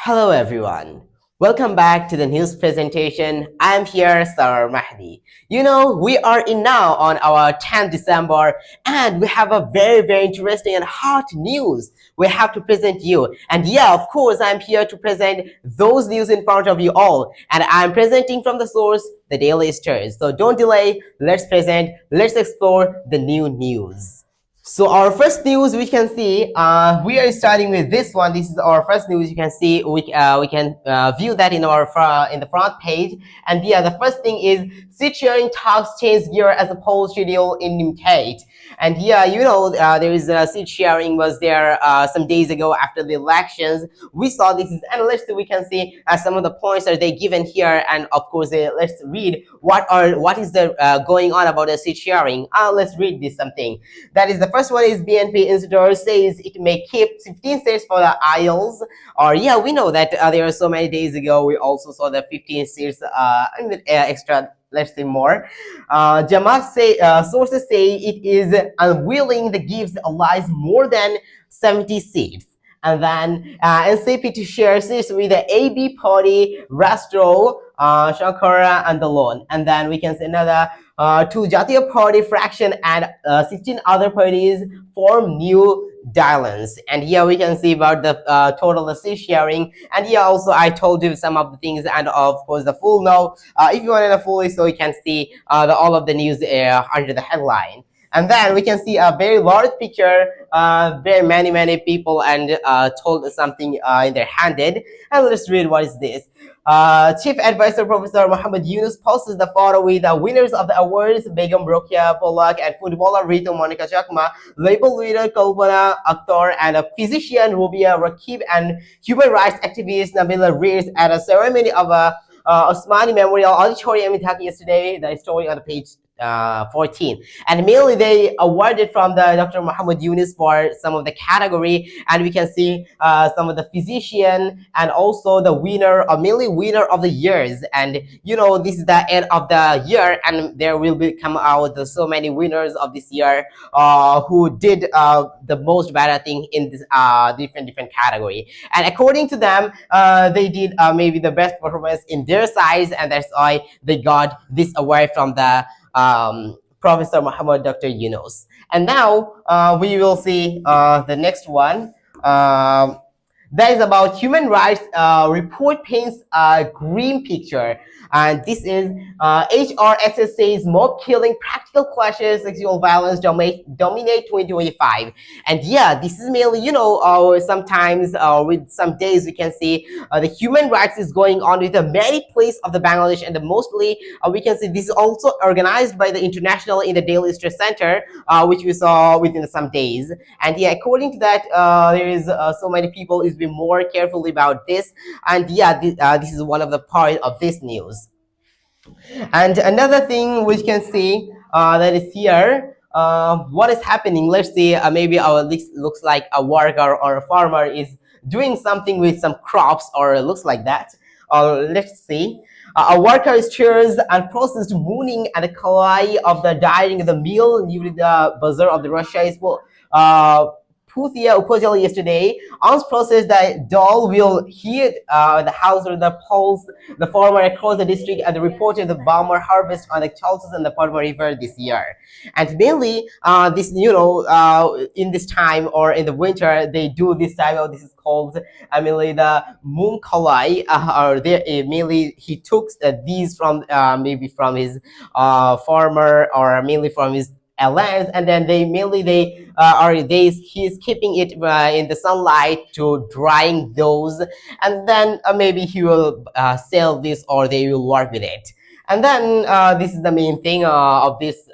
Hello everyone. Welcome back to the news presentation. I'm here, Sir Mahdi. We are in now on our 10th December and we have a very interesting and hot news we have to present you. And yeah, of course, I'm here to present those news in front of you all. And I'm presenting from the source, the Daily Stars. So don't delay, let's explore the new news. So our first news we can see, we are starting with this one. This is our first news. You can see we can view that in our in the front page. And yeah, the first thing is seat sharing talks change gear as a poll schedule in Newcastle. And yeah, there is a seat sharing was there some days ago after the elections. We saw this, and we can see some of the points that they given here. And of course, let's read what is the going on about the seat sharing. Let's read this something. That is, the first one is BNP Insider says it may keep 15 seats for the Isles. Or yeah, we know that there are so many days ago we also saw the 15 seats extra. Let's say more. Sources say it is unwilling that gives allies more than 70 seats. And then NCP to share seats with the AB party, Rastro, Shankara, and Dalon. And then we can see another two Jatiya Party fraction and 16 other parties form new dialons. And here we can see about the total seat sharing. And here also I told you some of the things, and of course the full note. If you want to fully, so you can see all of the news under the headline. And then we can see a very large picture, very many people, and told something in their handed. And let's read what is this. Chief Advisor Professor Muhammad Yunus posts the photo with the winners of the awards, Begum Rokia Polak, and footballer Rito Monica Chakma, label leader Kalpana Akhtar, and a physician Rubia Rakib, and human rights activist Nabila Rees at a ceremony of a Osmani Memorial Auditorium in Dhaka yesterday. The story on the page 14. And mainly they awarded from the Dr. Muhammad Yunus for some of the category, and we can see some of the physician and also the winner, or mainly winner of the years. And this is the end of the year, and there will be come out so many winners of this year who did the most better thing in this different category. And according to them, they did maybe the best performance in their size, and that's why they got this award from the Professor Muhammad Dr. Yunus. And now we will see the next one. That is about human rights report paints a grim picture. And this is HRSS says mob killing, practical clashes, sexual violence dominate 2025. And yeah, this is mainly, sometimes with some days we can see the human rights is going on with the many places of the Bangladesh, and mostly we can see this is also organized by the International in the Daily Stress Center, which we saw within some days. And yeah, according to that, there is so many people is be more carefully about this. And yeah, this is one of the part of this news. And another thing we can see that is here, what is happening. Let's see, maybe our looks like a worker or a farmer is doing something with some crops, or looks like that. Let's see. A worker stirs unprocessed mooning at the kalai of the dining of the meal near the bazaar of the Russia is Puthia Upajal yesterday. Unprocessed the doll will hit the house or the poles, the farmer across the district, and reported the bomber harvest on the Chalsas and the Padma River this year. And mainly, this in this time or in the winter, they do this type of, this is called mainly the moon kalai, or there mainly he took these from maybe from his farmer, or mainly from his lands, and then he's keeping it in the sunlight to drying those, and then maybe he will sell this, or they will work with it. And then this is the main thing of this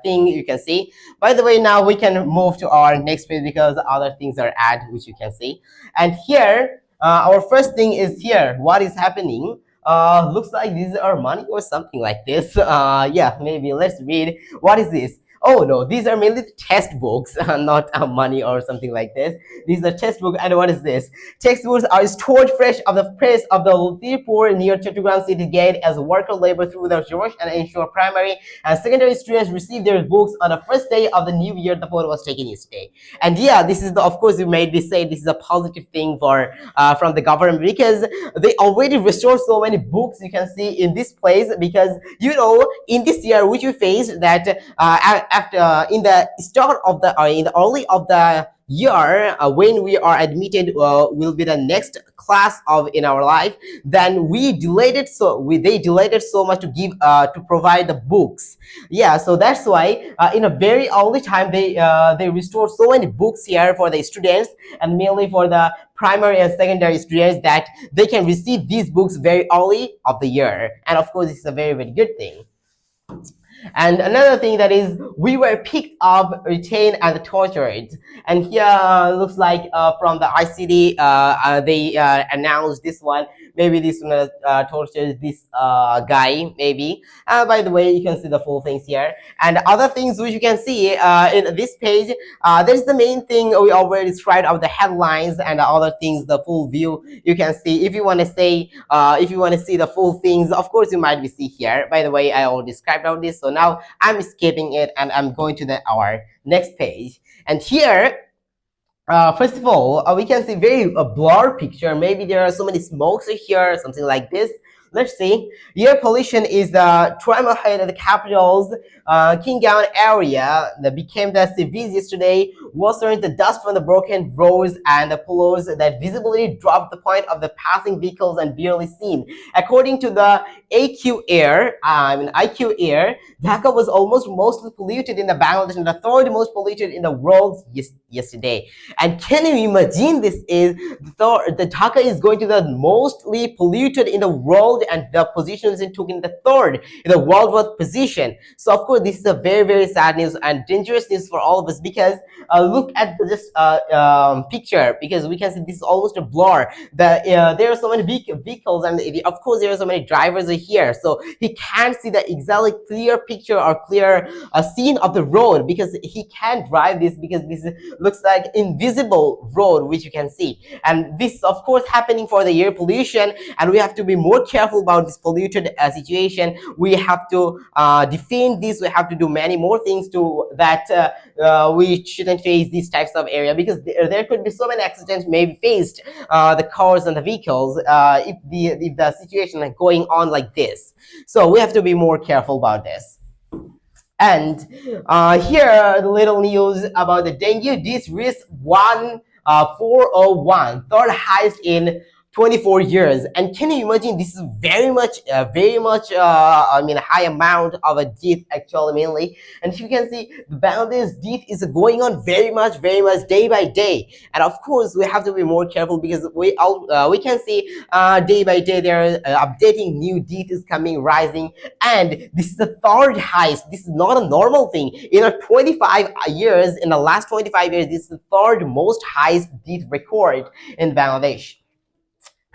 thing you can see. By the way, now we can move to our next page because other things are added, which you can see. And here our first thing is here. What is happening? Looks like these are money or something like this. Yeah, maybe let's read. What is this? Oh no, these are mainly textbooks, not money or something like this. These are textbooks. And what is this? Textbooks are stored fresh of the press of the Lutipur near Chattogram city gate as worker labor through the George and ensure primary and secondary students receive their books on the first day of the new year. The photo was taken yesterday. And yeah, this is the, of course, you made me say this is a positive thing for from the government, because they already restored so many books you can see in this place. Because you know, in this year which we faced that after in the start of the or in the early of the year, when we are admitted will be the next class of in our life, then we delayed it, so they delayed it so much to give to provide the books. Yeah, so that's why in a very early time they restored so many books here for the students, and mainly for the primary and secondary students, that they can receive these books very early of the year. And of course, it's a very, very good thing. And another thing that is, we were picked up, retained, and tortured. And here looks like from the ICD, they announced this one. Maybe this one tortured this guy, maybe. By the way, you can see the full things here. And other things which you can see in this page, there's the main thing we already described of the headlines and the other things, the full view you can see. If you want to say, if you want to see the full things, of course, you might be see here. By the way, I already described all this. So now I'm skipping it and I'm going to our next page. And here, first of all, we can see very blurred picture. Maybe there are so many smokes here, something like this. Let's see. Air pollution is the trauma hit at the capital's Kingaon area that became the severest yesterday, worsening the dust from the broken roads and the pillars that visibly dropped the point of the passing vehicles and barely seen. According to the IQ Air, Dhaka was almost mostly polluted in the Bangladesh and the third most polluted in the world yesterday. And can you imagine this is the Dhaka is going to the mostly polluted in the world, and the position is took in the third in the world position. So of course this is a very, very sad news and dangerous news for all of us, because look at this picture, because we can see this is almost a blur. There are so many big vehicles, and of course there are so many drivers here, so he can't see the exactly clear picture or clear scene of the road, because he can't drive this, because this looks like invisible road which you can see. And this of course happening for the air pollution, and we have to be more careful about this polluted situation. We have to defend this. We have to do many more things to that we shouldn't face these types of area, because there could be so many accidents maybe faced the cars and the vehicles if the situation is going on like this. So we have to be more careful about this. And here the little news about the dengue. This risk 401, third highest in 24 years. And can you imagine, this is very much I mean, a high amount of a death actually, mainly. And you can see the Bangladesh death is going on very much day by day. And of course we have to be more careful, because we can see day by day there are updating new death is coming, rising, and this is the third highest. This is not a normal thing. In the last 25 years, this is the third most highest death record in Bangladesh.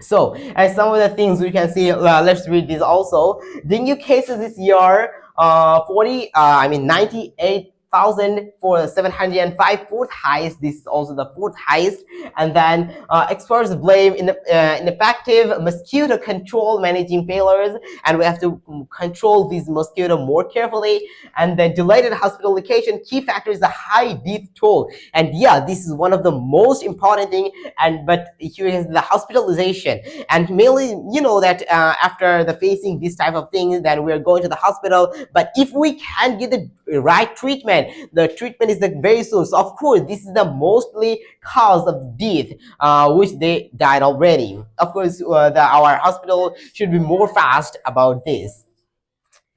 So, and some of the things we can see, let's read this also. Dengue cases this year, 98,705, fourth highest. This is also the fourth highest. And then experts blame ineffective mosquito control, managing failures, and we have to control these mosquito more carefully. And then delayed hospitalization, key factor is the high death toll. And yeah, this is one of the most important thing. And but here is the hospitalization, and mainly you know that after the facing this type of thing, then we're going to the hospital. But if we can't get the right treatment, the treatment is very soon. So of course this is the mostly cause of death, which they died already. Of course our hospital should be more fast about this.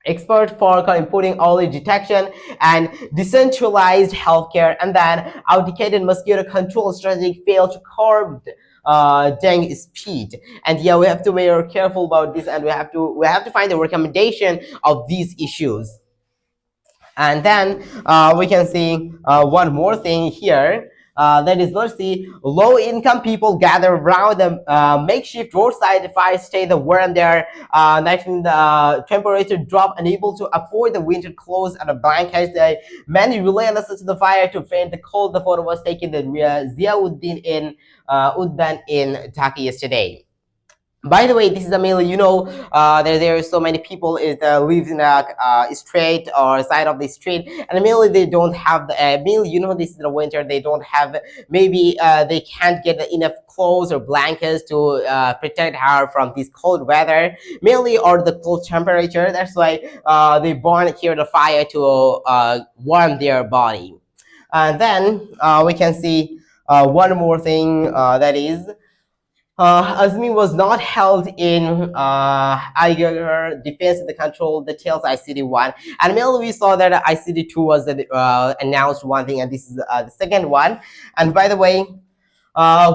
Expert for putting early detection and decentralized healthcare, and then outdated mosquito control strategy failed to curb dengue speed. And yeah, we have to be very careful about this, and we have to find the recommendation of these issues. And then we can see one more thing here. That is, let's see, low-income people gather around the makeshift roadside fire station where their night in the temperature drop, unable to afford the winter clothes and a blanket. Many relentless to the fire to feign the cold. The photo was taken in Ziauddin in Uddan in Turkey yesterday. By the way, this is a mainly, there are so many people is lives in a street or side of the street, and mainly they don't have the mainly, this is the winter, they don't have, maybe they can't get enough clothes or blankets to protect her from this cold weather, mainly, or the cold temperature. That's why they burn here the fire to warm their body. And then we can see one more thing, that is, Azmi was not held in Aigar defense of the control details ICD-1. And mainly we saw that ICD-2 was announced one thing, and this is the second one. And by the way,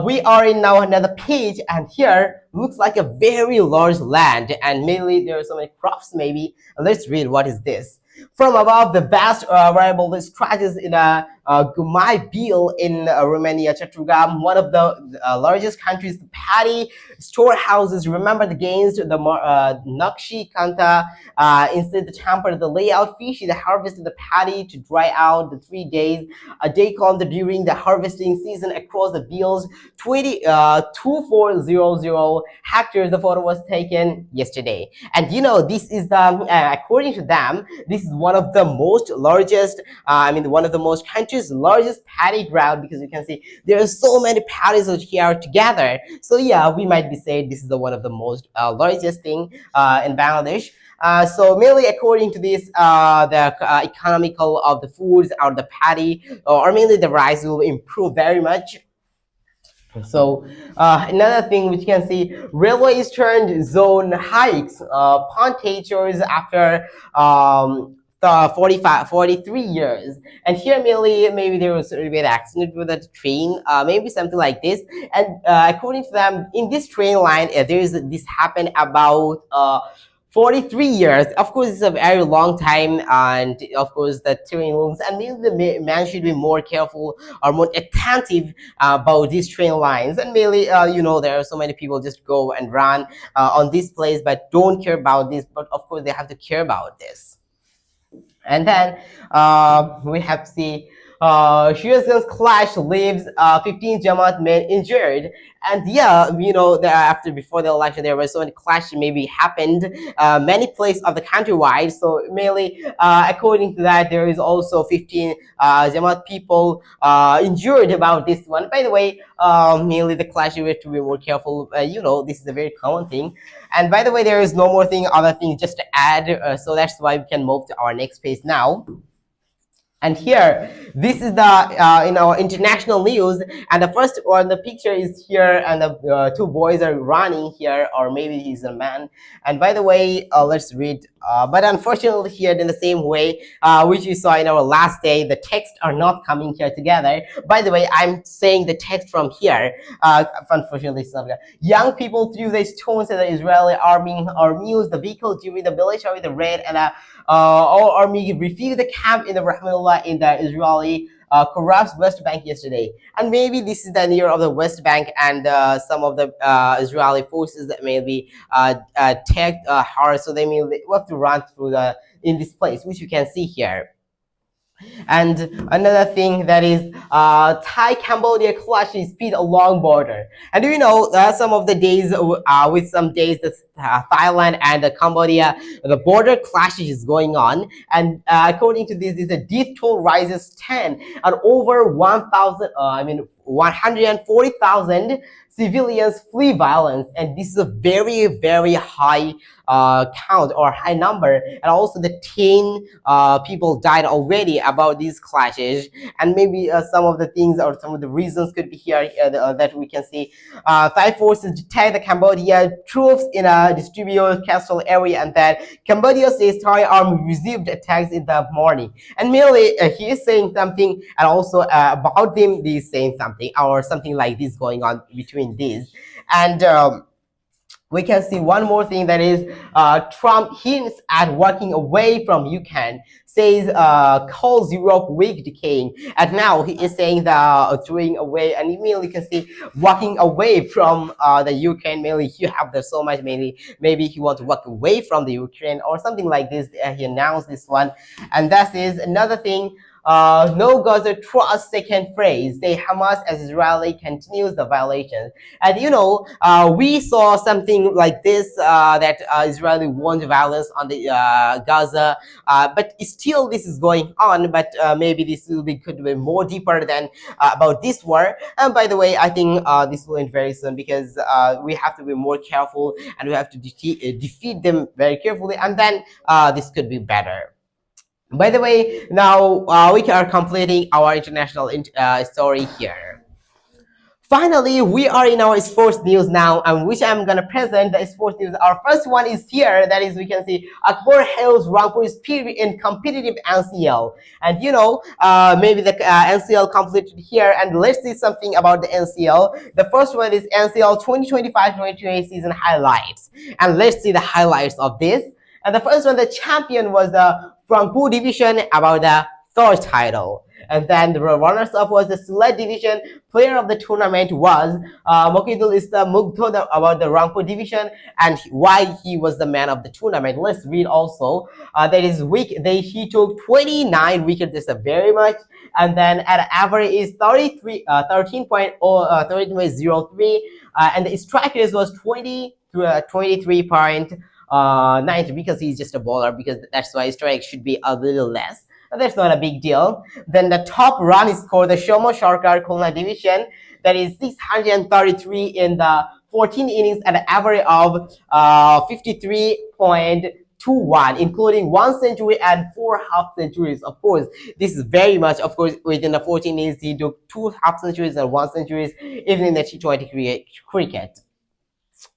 we are in now another page, and here looks like a very large land, and mainly there are so many crops maybe. Let's read what is this. From above, the vast variable stretches in a Gumai Bil in Romania, Chatrugram, one of the largest countries, the paddy storehouses. Remember the gains, the Nakshi Kanta, instead the temper, the layout, fish, the harvest of the paddy to dry out the 3 days, a day called during the harvesting season across the Bills, 2400 hectares. The photo was taken yesterday. And this is the, according to them, this is one of the most largest, one of the most country's largest paddy ground, because you can see there are so many paddies here together. So yeah, we might be saying this is the one of the most largest thing in Bangladesh. So mainly according to this, the economical of the foods or the paddy or mainly the rice will improve very much. So another thing which you can see, railway eastern zone hikes pontators after 43 years. And here maybe there was a bit accident with a train, maybe something like this. And according to them, in this train line, this happened about 43 years. Of course, it's a very long time, and of course the train looms, and maybe the man should be more careful or more attentive about these train lines. And mainly, there are so many people just go and run on this place, but don't care about this. But of course, they have to care about this. And then we have to see Shia's clash leaves 15 Jamaat men injured. And yeah, before the election, there was so many clashes maybe happened many places of the countrywide. So mainly, according to that, there is also 15 Jamaat people injured about this one. By the way, mainly the clash, you have to be more careful. This is a very common thing. And by the way, there is no more other thing just to add. So that's why we can move to our next page now. And here, this is the in our international news, and the first one, the picture is here, and the two boys are running here, or maybe he's a man. And by the way, let's read. But unfortunately, here in the same way, which you saw in our last day, the text are not coming here together. By the way, I'm saying the text from here. Unfortunately, it's not good. Young people threw the stones at the Israeli army or used the vehicle during the military the raid, and our army refused the camp in the Rahmanullah in the Israeli corrupt West Bank yesterday. And maybe this is the near of the West Bank, and some of the Israeli forces that may be attacked hard, so they may have to run through in this place, which you can see here. And another thing that is Thai-Cambodia clashing speed along border. And do you know some of the days with some days that Thailand and Cambodia, the border clashes is going on. And according to this, the death toll rises 10 and over 140,000 civilians flee violence, and this is a very, very high count or high number. And also the 10 people died already about these clashes. And maybe some of the things or some of the reasons could be here that we can see. Thai forces detect the Cambodia troops in a distributed coastal area, and that Cambodia says Thai army received attacks in the morning. And merely he is saying something, and also about them they is saying something, or something like this going on between these. And we can see one more thing, that is Trump hints at walking away from Ukraine, says calls Europe weak, decaying, and now he is saying that throwing away, and immediately you can see walking away from the Ukraine. Maybe you have there so much, maybe he want to walk away from the Ukraine or something like this. He announced this one, and that is another thing. No Gaza trust, second phrase. The Hamas as Israeli continues the violations. And we saw something like this, that Israeli wants violence on the Gaza, but still this is going on. But maybe this could be more deeper than about this war. And by the way, I think this will end very soon, because we have to be more careful, and we have to defeat them very carefully, and then this could be better. By the way, now we are completing our international story here. Finally, we are in our sports news now, and which I'm gonna present the sports news. Our first one is here. That is, we can see Akbar hails Rangpur's period in competitive NCL, and maybe the NCL completed here. And let's see something about the NCL. The first one is NCL 2025-2026 season highlights, and let's see the highlights of this. And the first one, the champion was the Rangpur division, about the third title. And then the runners-up was the Sylhet division. Player of the tournament was Mokidul Islam Mugdho, about the Rangpur division, and why he was the man of the tournament. Let's read also. That is he took 29 wickets. That's very much. And then at average is 13.03, and the strike rate was 23.90, because he's just a bowler, because that's why strike should be a little less. But that's not a big deal. Then the top run score, the Shomo Sarkar Khulna division, that is 633 in the 14 innings at an average of 53.21, including 1 century and 4 half centuries. Of course, this is very much. Of course, within the 14 innings, he took 2 half centuries and 1 centuries, even in the T20 cricket.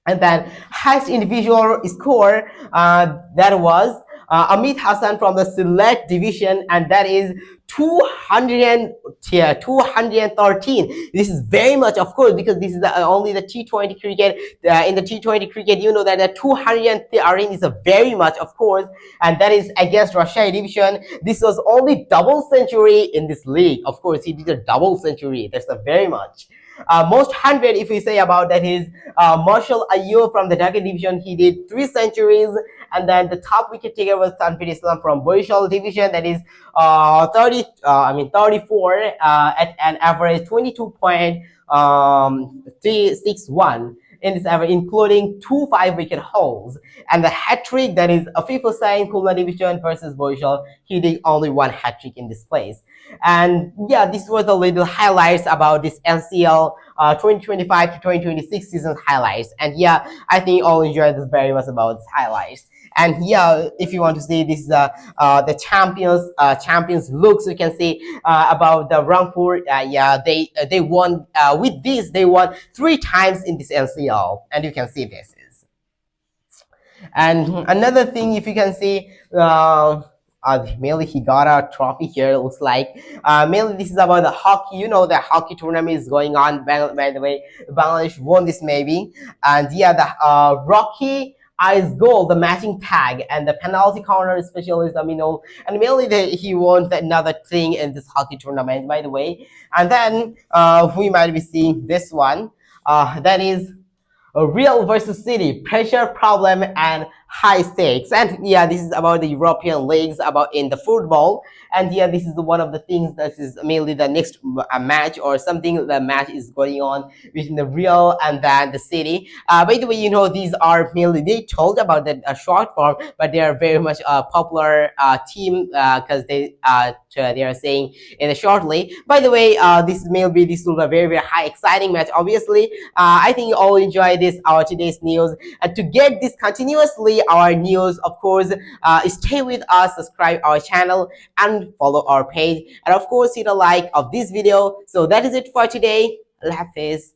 And then highest individual score, that was Amit Hassan from the Sylhet division, and that is 213. This is very much, of course, because this is only the T20 cricket. In the T20 cricket, you know that the 213 is a very much, of course, and that is against Rajshahi division. This was only double century in this league. Of course, he did a double century. That's a very much. Most 100, if we say about that, is Marshall Ayub from the Dhaka division. He did 3 centuries. And then the top wicket taker was Tanvir Islam from Boishal division. That is 34 at an average 22.361 in this average, including 2 5-wicket hauls. And the hat-trick, that is Afif Hussain, Khulna division versus Boishal. He did only 1 hat-trick in this place. And yeah, this was the little highlights about this NCL 2025 to 2026 season highlights. And yeah, I think you all enjoyed this very much about these highlights. And yeah, if you want to see this, the champions looks, you can see about the Rangpur. Yeah, they won with this. They won 3 times in this NCL, and you can see this is. And another thing, if you can see, mainly he got a trophy here. It looks like mainly this is about the hockey. You know, the hockey tournament is going on. By the way, Bangladesh won this maybe, and yeah, the Rocky Ice goal, the matching tag, and the penalty corner specialist Amino, and mainly he won another thing in this hockey tournament, by the way. And then we might be seeing this one, that is Real versus City, pressure, problem, and high stakes. And yeah, this is about the European leagues, about in the football. And yeah, this is one of the things that is mainly the next match or something. The match is going on between the Real and then the City. By the way, you know, these are mainly, they told about the short form, but they are very much a popular team, because they are saying in the shortly. By the way, this will be a very, very high exciting match. Obviously, I think you all enjoy this, our today's news. And to get this continuously our news, of course, stay with us, subscribe our channel, and follow our page, and of course hit a like of this video. So that is it for today. Allah Hafiz.